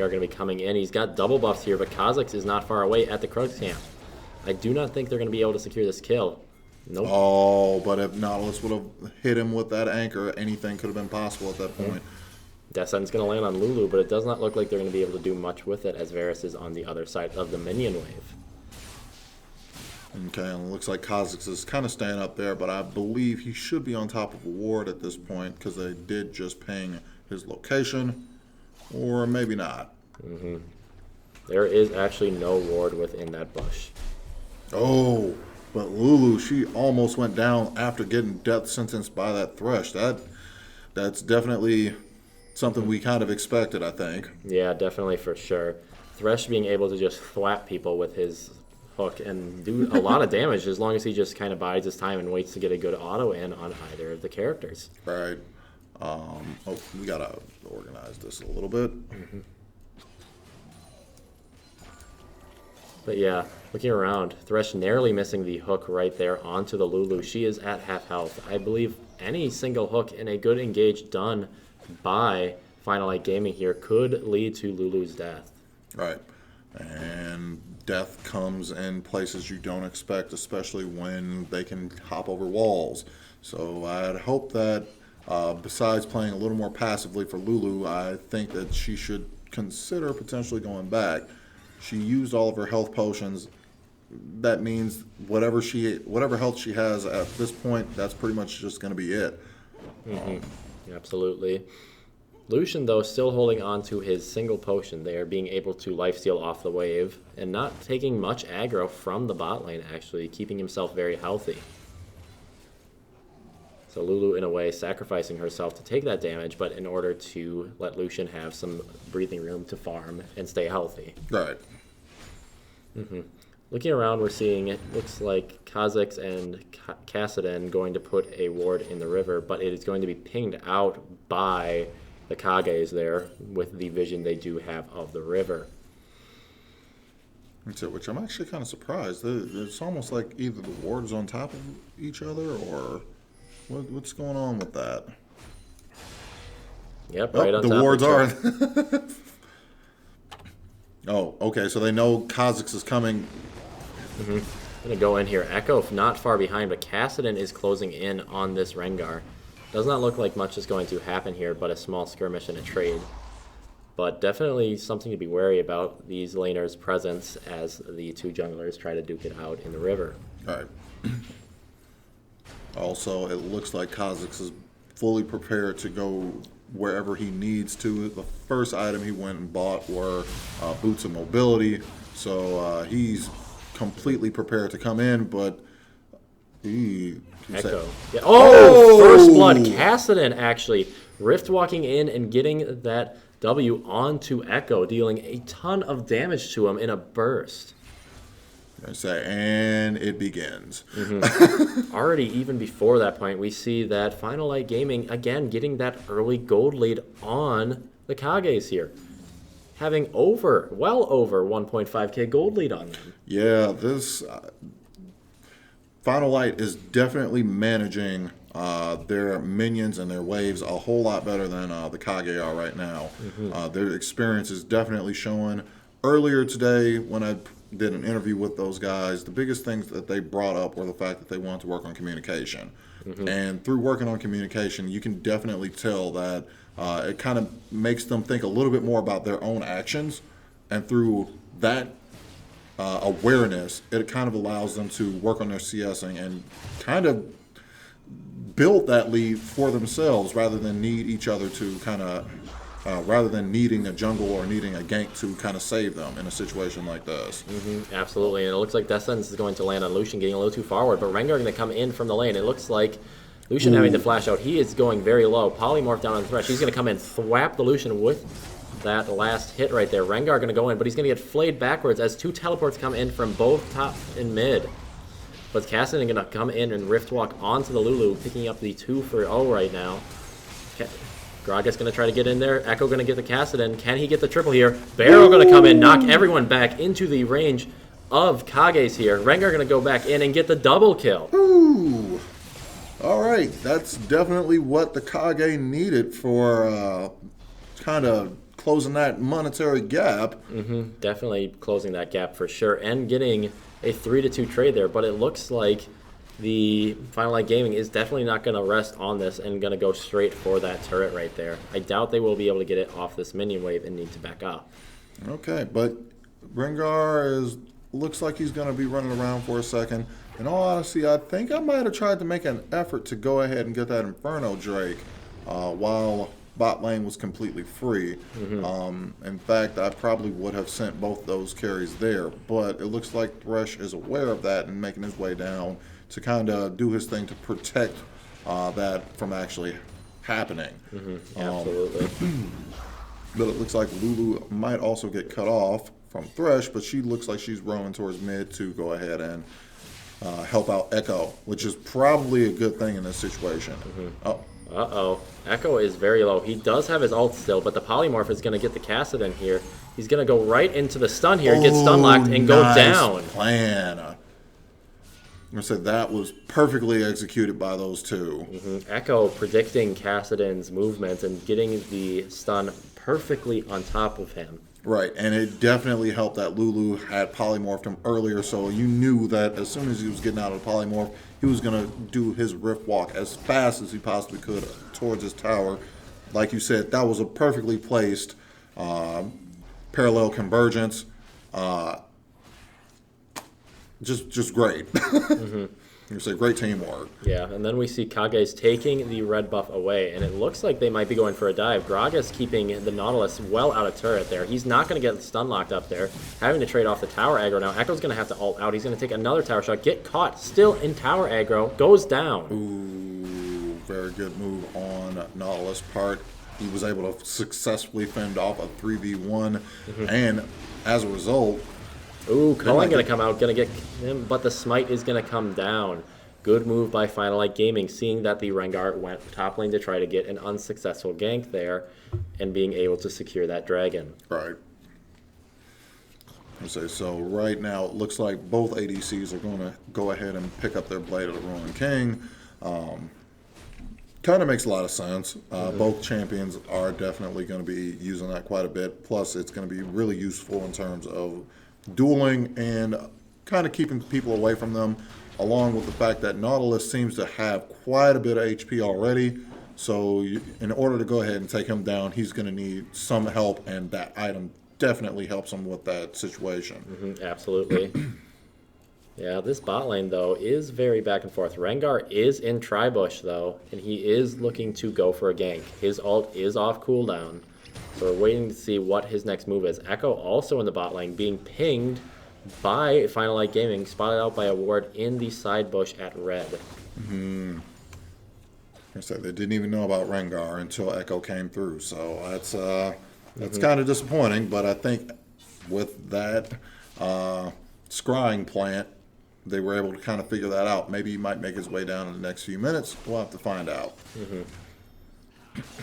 Rengar going to be coming in. He's got double buffs here, but Kha'Zix is not far away at the Crux camp. I do not think they're going to be able to secure this kill. Nope. Oh, but if Nautilus would have hit him with that anchor, anything could have been possible at that point. Death Sentence going to land on Lulu, but it does not look like they're going to be able to do much with it as Varus is on the other side of the minion wave. Okay, and it looks like Kha'Zix is kind of staying up there, but I believe he should be on top of a ward at this point because they did just ping his location, or maybe not. There is actually no ward within that bush. Oh, but Lulu, she almost went down after getting death sentenced by that Thresh. That's definitely something we kind of expected, I think. Yeah, definitely for sure. Thresh being able to just thwap people with his hook and do a lot of damage as long as he just kind of bides his time and waits to get a good auto in on either of the characters. Right. We gotta organize this a little bit. But yeah, looking around, Thresh narrowly missing the hook right there onto the Lulu. She is at half health. I believe any single hook in a good engage done by Final Light Gaming here could lead to Lulu's death. Right. And death comes in places you don't expect, especially when they can hop over walls. So I'd hope that besides playing a little more passively for Lulu, I think that she should consider potentially going back. She used all of her health potions. That means whatever health she has at this point, that's pretty much just going to be it. Absolutely. Lucian, though, still holding on to his single potion there, being able to lifesteal off the wave and not taking much aggro from the bot lane, actually, keeping himself very healthy. So Lulu, in a way, sacrificing herself to take that damage, but in order to let Lucian have some breathing room to farm and stay healthy. Right. Looking around, we're seeing it looks like Kha'Zix and Kassadin going to put a ward in the river, but it is going to be pinged out by the Kages there with the vision they do have of the river. Which I'm actually kind of surprised. It's almost like either the wards on top of each other or what's going on with that? Yep, right on top. The wards are. Oh, okay. So they know Kha'Zix is coming. I'm going to go in here. Echo not far behind, but Kassadin is closing in on this Rengar. Does not look like much is going to happen here, but a small skirmish and a trade. But definitely something to be wary about, these laners' presence as the two junglers try to duke it out in the river. All right. Also, it looks like Kha'Zix is fully prepared to go wherever he needs to. The first item he went and bought were boots of mobility, so he's completely prepared to come in, but Echo. Yeah. Oh, first blood. Kassadin actually rift walking in and getting that W onto Echo, dealing a ton of damage to him in a burst. And it begins. Already, even before that point, we see that Final Light Gaming, again, getting that early gold lead on the Kages here. Having well over 1.5k gold lead on them. Yeah, this Final Light is definitely managing their minions and their waves a whole lot better than the Kage are right now. Their experience is definitely showing. Earlier today, when I did an interview with those guys, the biggest things that they brought up were the fact that they wanted to work on communication. And through working on communication, you can definitely tell that it kind of makes them think a little bit more about their own actions. And through that awareness, it kind of allows them to work on their CSing and kind of build that lead for themselves rather than need each other to kind of rather than needing a jungle or needing a gank to kind of save them in a situation like this. Absolutely, and it looks like Death Sentence is going to land on Lucian, getting a little too forward, but Rengar going to come in from the lane. It looks like Lucian having to flash out. He is going very low. Polymorph down on the Thresh. He's going to come in, thwap the Lucian with that last hit right there. Rengar going to go in, but he's going to get flayed backwards as two teleports come in from both top and mid. But Kassadin going to come in and rift walk onto the Lulu, picking up the 2 for 0 right now. Gragas going to try to get in there. Echo going to get the Kassadin. Can he get the triple here? Barrow going to come in, knock everyone back into the range of Kages here. Rengar going to go back in and get the double kill. Ooh. All right. That's definitely what the Kage needed for kind of closing that monetary gap. Definitely closing that gap for sure and getting a 3-2 trade there. But it looks like the Final Light Gaming is definitely not going to rest on this and going to go straight for that turret right there. I doubt they will be able to get it off this minion wave and need to back up. Okay, but Rengar looks like he's going to be running around for a second. In all honesty, I think I might have tried to make an effort to go ahead and get that Inferno Drake while bot lane was completely free. In fact, I probably would have sent both those carries there, but it looks like Thresh is aware of that and making his way down to kind of do his thing to protect that from actually happening. Absolutely. But it looks like Lulu might also get cut off from Thresh, but she looks like she's roaming towards mid to go ahead and help out Echo, which is probably a good thing in this situation. Echo is very low. He does have his ult still, but the Polymorph is going to get the Kassadin here. He's going to go right into the stun here, get stun locked, and go down. Plan. I said that was perfectly executed by those two. Echo predicting Kassadin's movement and getting the stun perfectly on top of him. Right, and it definitely helped that Lulu had polymorphed him earlier, so you knew that as soon as he was getting out of the polymorph, he was going to do his rift walk as fast as he possibly could towards his tower. Like you said, that was a perfectly placed parallel convergence. Just great. It's a great teamwork. Yeah, and then we see Kage's taking the red buff away, and it looks like they might be going for a dive. Gragas keeping the Nautilus well out of turret there. He's not going to get stun locked up there, having to trade off the tower aggro now. Echo's going to have to ult out. He's going to take another tower shot, get caught, still in tower aggro, goes down. Ooh, very good move on Nautilus' part. He was able to successfully fend off a 3v1, and as a result, ooh, Cullen going to come out, going to get him, but the smite is going to come down. Good move by Final Light Gaming, seeing that the Rengar went top lane to try to get an unsuccessful gank there and being able to secure that dragon. Right. So right now it looks like both ADCs are going to go ahead and pick up their Blade of the Ruined King. Kind of makes a lot of sense. Both champions are definitely going to be using that quite a bit. Plus, it's going to be really useful in terms of dueling and kind of keeping people away from them, along with the fact that Nautilus seems to have quite a bit of HP already. So in order to go ahead and take him down, he's going to need some help, and that item definitely helps him with that situation. Absolutely. Yeah, this bot lane, though, is very back and forth. Rengar is in Tribush, though, and he is looking to go for a gank. His ult is off cooldown, so we're waiting to see what his next move is. Echo also in the bot lane, being pinged by Final Light Gaming, spotted out by a ward in the side bush at red. I said they didn't even know about Rengar until Echo came through, so that's kind of disappointing. But I think with that scrying plant, they were able to kind of figure that out. Maybe he might make his way down in the next few minutes. We'll have to find out.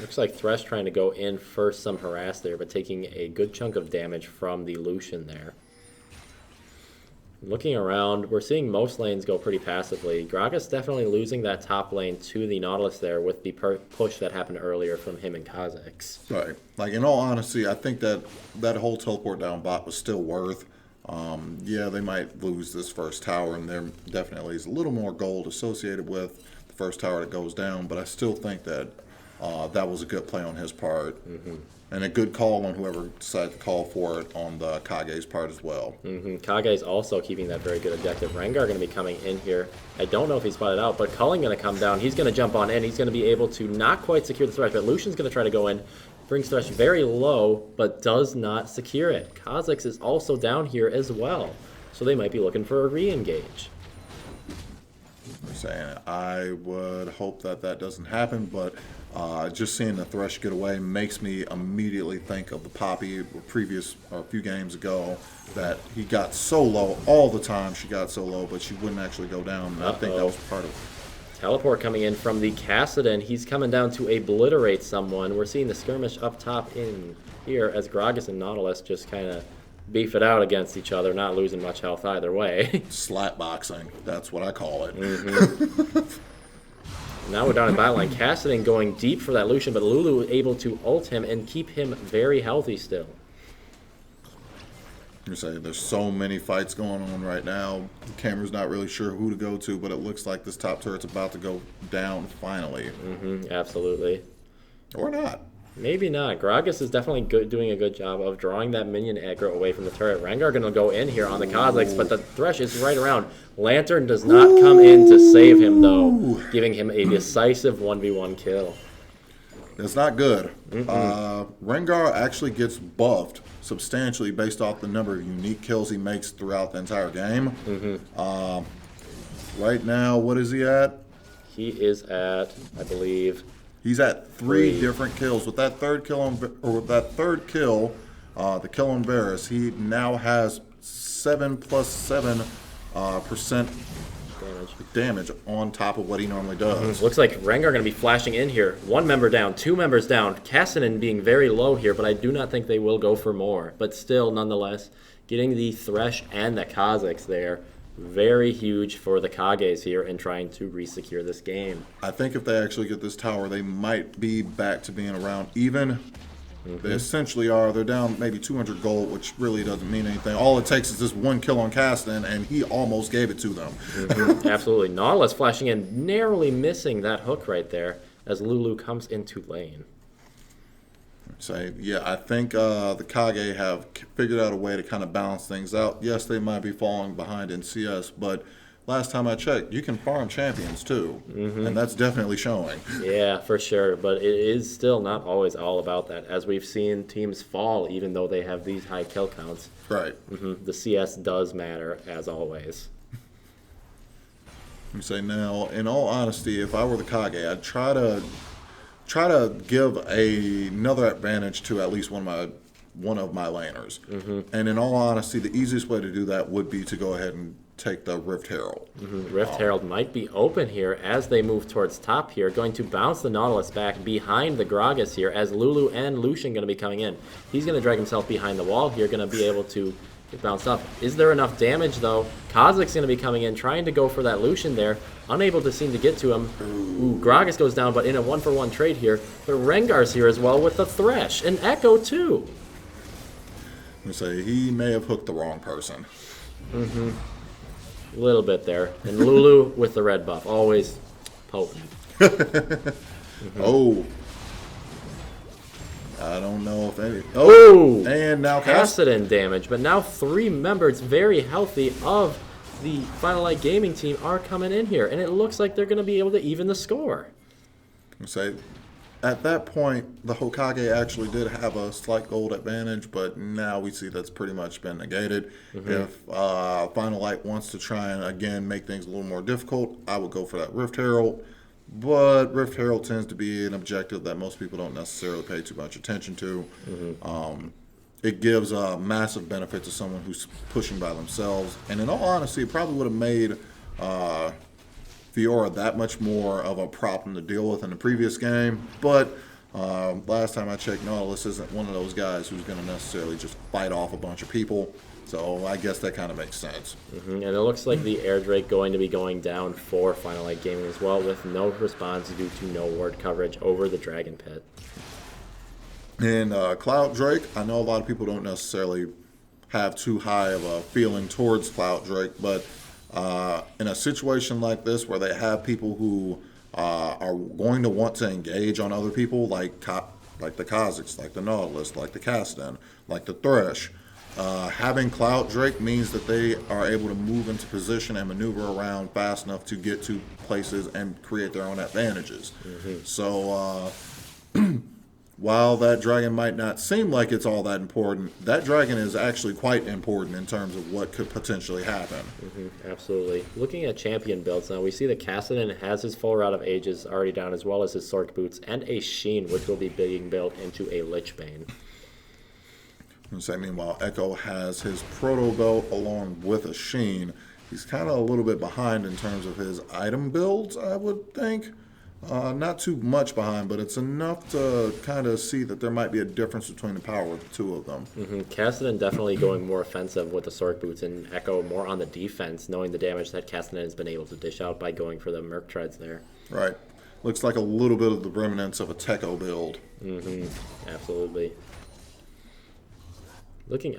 Looks like Thresh trying to go in for some harass there, but taking a good chunk of damage from the Lucian there. Looking around, we're seeing most lanes go pretty passively. Gragas definitely losing that top lane to the Nautilus there with the push that happened earlier from him and Kha'Zix. Right. Like, in all honesty, I think that whole teleport down bot was still worth. Yeah, they might lose this first tower, and there definitely is a little more gold associated with the first tower that goes down, but I still think that that was a good play on his part. And a good call on whoever decided to call for it on the Kage's part as well. Kage's also keeping that very good objective. Rengar going to be coming in here. I don't know if he's spotted out, but Cullen going to come down. He's going to jump on in. He's going to be able to not quite secure the Thresh, but Lucian's going to try to go in. Brings Thresh very low, but does not secure it. Kha'Zix is also down here as well, so they might be looking for a re-engage. I'm saying I would hope that that doesn't happen, but just seeing the Thresh get away makes me immediately think of the Poppy a few games ago, that he got so low all the time. She got so low, but she wouldn't actually go down. And I think that was part of it. Teleport coming in from the Kassadin. He's coming down to obliterate someone. We're seeing the skirmish up top in here as Gragas and Nautilus just kind of beef it out against each other, not losing much health either way. Slap boxing, that's what I call it. Now we're down in battle line. Cassidy going deep for that Lucian, but Lulu able to ult him and keep him very healthy still. You say there's so many fights going on right now. The camera's not really sure who to go to, but it looks like this top turret's about to go down finally. Absolutely. Or not. Maybe not. Gragas is definitely doing a good job of drawing that minion aggro away from the turret. Rengar going to go in here on the Kazakhs, but the Thresh is right around. Lantern does not come in to save him, though, giving him a decisive 1v1 kill. It's not good. Rengar actually gets buffed substantially based off the number of unique kills he makes throughout the entire game. Right now, what is he at? He is at, I believe... He's at three different kills. With that third kill on, the kill on Varus, he now has 7+7% damage on top of what he normally does. Looks like Rengar going to be flashing in here. One member down, 2 members down. Cassidy being very low here, but I do not think they will go for more. But still, nonetheless, getting the Thresh and the Kazakhs there. Very huge for the Kages here in trying to re-secure this game. I think if they actually get this tower, they might be back to being around even. They essentially are. They're down maybe 200 gold, which really doesn't mean anything. All it takes is this one kill on Cassidy, and he almost gave it to them. Absolutely. Nautilus flashing in, narrowly missing that hook right there as Lulu comes into lane. So, yeah, I think the Kage have figured out a way to kind of balance things out. Yes, they might be falling behind in CS, but last time I checked, you can farm champions too, and that's definitely showing. Yeah, for sure, but it is still not always all about that, as we've seen teams fall even though they have these high kill counts. Right. The CS does matter, as always. You say now, in all honesty, if I were the Kage, I'd try to give another advantage to at least one of my laners. And in all honesty, the easiest way to do that would be to go ahead and take the Rift Herald. Rift Herald might be open here as they move towards top here, going to bounce the Nautilus back behind the Gragas here as Lulu and Lucian going to be coming in. He's going to drag himself behind the wall here, going to be able to get bounced up. Is there enough damage though? Kazakh's going to be coming in, trying to go for that Lucian there. Unable to seem to get to him. Ooh, Gragas goes down, but in a 1-for-1 trade here. But Rengar's here as well with the Thresh. And Echo too. You say he may have hooked the wrong person. A little bit there. And Lulu with the red buff. Always potent. Oh. I don't know if any... Oh! And now Cassidy damage. But now 3 members very healthy of the Final Light Gaming team are coming in here. And it looks like they're going to be able to even the score. Say, at that point, the Hokage actually did have a slight gold advantage, but now we see that's pretty much been negated. If Final Light wants to try and, again, make things a little more difficult, I would go for that Rift Herald. But Rift Herald tends to be an objective that most people don't necessarily pay too much attention to. It gives a massive benefit to someone who's pushing by themselves. And in all honesty, it probably would have made Fiora that much more of a problem to deal with in the previous game. But last time I checked, Nautilus isn't one of those guys who's going to necessarily just fight off a bunch of people. So I guess that kind of makes sense. And it looks like the Air Drake going to be going down for Final Light Gaming as well, with no response due to no ward coverage over the Dragon Pit. And Cloud Drake, I know a lot of people don't necessarily have too high of a feeling towards Cloud Drake, but in a situation like this where they have people who are going to want to engage on other people, like the Kazakhs, like the Nautilus, like the Kastan, like the Thresh, having Cloud Drake means that they are able to move into position and maneuver around fast enough to get to places and create their own advantages. So while that dragon might not seem like it's all that important, that dragon is actually quite important in terms of what could potentially happen. Absolutely. Looking at champion builds now, we see that Cassidy has his full route of Ages already down, as well as his Sork Boots and a Sheen, which will be being built into a Lich Bane. Meanwhile, Echo has his Proto Belt along with a Sheen. He's kind of a little bit behind in terms of his item builds, I would think. Not too much behind, but it's enough to kind of see that there might be a difference between the power of the two of them. Cassidy definitely going more offensive with the Sork Boots, and Echo more on the defense, knowing the damage that Cassidy has been able to dish out by going for the Merc Treads there. Right. looks like a little bit of the remnants of a Techo build. Absolutely. Looking